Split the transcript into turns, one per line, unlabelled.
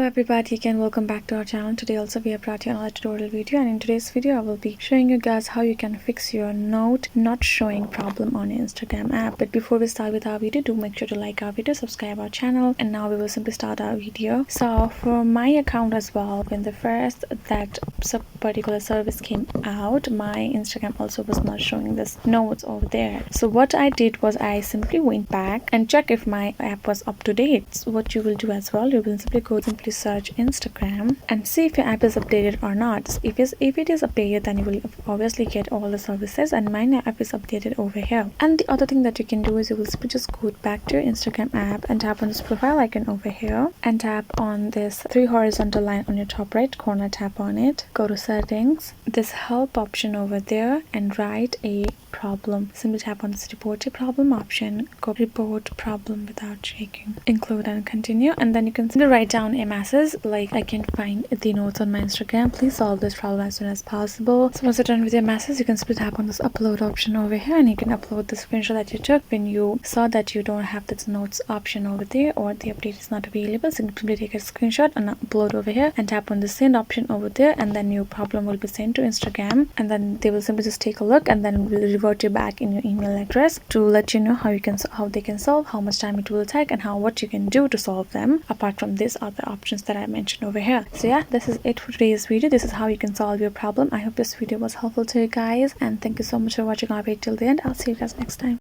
everybody, again welcome back to our channel. Today also we have brought you another tutorial video, and in today's video I will be showing you guys how you can fix your note not showing problem on your Instagram app. But before we start with our video, do make sure to like our video, subscribe our channel, and now we will simply start our video. So for my account as well, when the first that particular service came out, my Instagram also was not showing this notes over there. So what I did was I simply went back and checked if my app was up to date. So what you will do as well, you will simply search Instagram and see if your app is updated or not. If it is updated, then you will obviously get all the services, and my app is updated over here. And the other thing that you can do is you will simply just go back to your Instagram app and tap on this profile icon over here and tap on this three horizontal line on your top right corner. Tap on it, go to settings, this help option over there, and write a problem. Simply tap on this report a problem option, go report problem without checking, include and continue, and then you can simply write down a message like, I can find the notes on my Instagram, please solve this problem as soon as possible. So once you're done with your message, you can simply tap on this upload option over here, and you can upload the screenshot that you took when you saw that you don't have this notes option over there, or the update is not available. So simply take a screenshot and upload over here and tap on the send option over there, and then your problem will be sent to Instagram, and then they will simply just take a look and then will revert you back in your email address to let you know how they can solve, how much time it will take, and what you can do to solve them apart from these other options that I mentioned over here. So yeah, this is it for today's video. This is how you can solve your problem. I hope this video was helpful to you guys, and thank you so much for watching our video till the end. I'll see you guys next time.